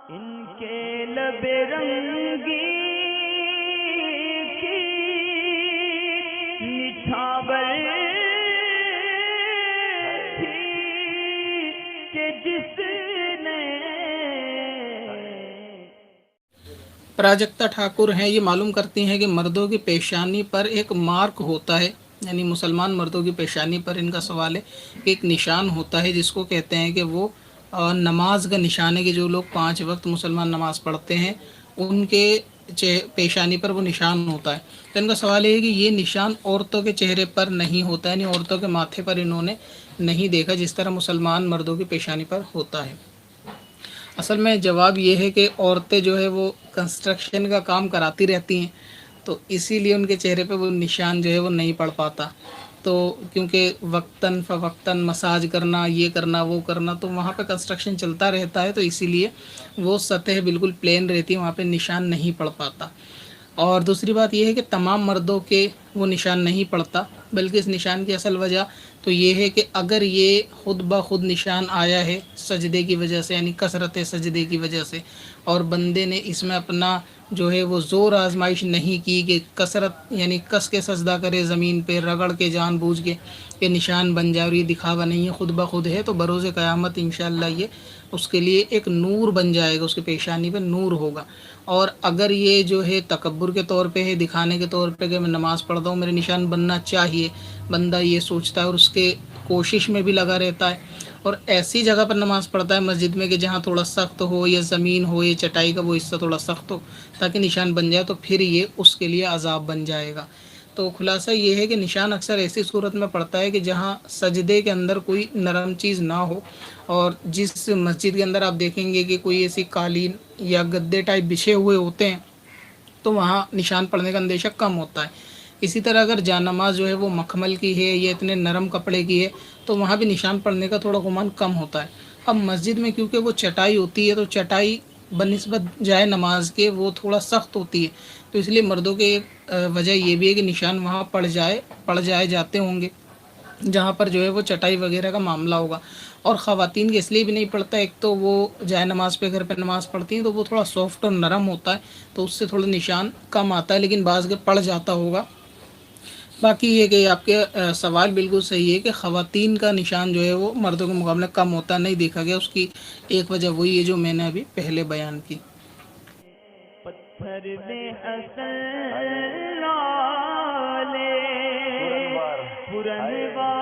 ان کے لب رنگی کی نچھاور تھی کہ جس نے پراجکتا ٹھاکر ہیں، یہ معلوم کرتی ہیں کہ مردوں کی پیشانی پر ایک مارک ہوتا ہے، یعنی مسلمان مردوں کی پیشانی پر ان کا سوال ہے کہ ایک نشان ہوتا ہے جس کو کہتے ہیں کہ وہ نماز کا نشان ہے، کہ جو لوگ 5 وقت مسلمان نماز پڑھتے ہیں ان کے پیشانی پر وہ نشان ہوتا ہے۔ تو ان کا سوال یہ ہے کہ یہ نشان عورتوں کے چہرے پر نہیں ہوتا ہے، یعنی عورتوں کے ماتھے پر انہوں نے نہیں دیکھا جس طرح مسلمان مردوں کی پیشانی پر ہوتا ہے۔ اصل میں جواب یہ ہے کہ عورتیں جو ہے وہ کنسٹرکشن کا کام کراتی رہتی ہیں، تو اسی لیے ان کے چہرے پہ وہ نشان جو ہے وہ نہیں پڑ پاتا، تو کیونکہ وقتاً فوقتاً مساج کرنا، یہ کرنا وہ کرنا، تو وہاں پہ کنسٹرکشن چلتا رہتا ہے، تو اسی لیے وہ سطح بالکل پلین رہتی ہے، وہاں پہ نشان نہیں پڑ پاتا۔ اور دوسری بات یہ ہے کہ تمام مردوں کے وہ نشان نہیں پڑتا، بلکہ اس نشان کی اصل وجہ تو یہ ہے کہ اگر یہ خود بخود نشان آیا ہے سجدے کی وجہ سے، یعنی کثرت سجدے کی وجہ سے، اور بندے نے اس میں اپنا جو ہے وہ زور آزمائش نہیں کی کہ کثرت یعنی کس کے سجدہ کرے، زمین پہ رگڑ کے جان بوجھ کے یہ نشان بن جائے اور یہ دکھاوا نہیں ہے، خود بخود ہے، تو بروز قیامت انشاءاللہ یہ اس کے لیے ایک نور بن جائے گا، اس کی پیشانی پہ نور ہوگا۔ اور اگر یہ جو ہے تکبر کے طور پہ ہے، دکھانے کے طور پہ کہ میں نماز پڑھتا ہوں میرے نشان بننا چاہیے، بندہ یہ سوچتا ہے اور اس کے کوشش میں بھی لگا رہتا ہے، اور ایسی جگہ پر نماز پڑھتا ہے مسجد میں کہ جہاں تھوڑا سخت ہو، یا زمین ہو، یا چٹائی کا وہ حصہ تھوڑا سخت ہو تاکہ نشان بن جائے، تو پھر یہ اس کے لیے عذاب بن جائے گا۔ تو خلاصہ یہ ہے کہ نشان اکثر ایسی صورت میں پڑتا ہے کہ جہاں سجدے کے اندر کوئی نرم چیز نہ ہو، اور جس مسجد کے اندر آپ دیکھیں گے کہ کوئی ایسی قالین یا گدے ٹائپ بچھے ہوئے ہوتے ہیں تو وہاں نشان پڑنے کا اندیشہ کم ہوتا ہے۔ اسی طرح اگر جانماز جو ہے وہ مخمل کی ہے یا اتنے نرم کپڑے کی ہے تو وہاں بھی نشان پڑنے کا تھوڑا گمان کم ہوتا ہے۔ اب مسجد میں کیونکہ وہ چٹائی ہوتی ہے تو چٹائی بنسبت جائے نماز کے وہ تھوڑا سخت ہوتی ہے، تو اس لیے مردوں کے وجہ یہ بھی ہے کہ نشان وہاں پڑ جائے جاتے ہوں گے جہاں پر جو ہے وہ چٹائی وغیرہ کا معاملہ ہوگا۔ اور خواتین کے اس لیے بھی نہیں پڑتا، ایک تو وہ جائے نماز پہ گھر پہ نماز پڑھتی ہیں تو وہ تھوڑا سافٹ اور نرم ہوتا ہے تو اس سے تھوڑا نشان کم آتا ہے، لیکن بعض کے پڑ جاتا ہوگا۔ باقی یہ کہ آپ کے سوال بالکل صحیح ہے کہ خواتین کا نشان جو ہے وہ مردوں کے مقابلے کم ہوتا نہیں دیکھا گیا، اس کی ایک وجہ وہی ہے جو میں نے ابھی پہلے بیان کی۔ پتھر میں حسن لالے پرنوار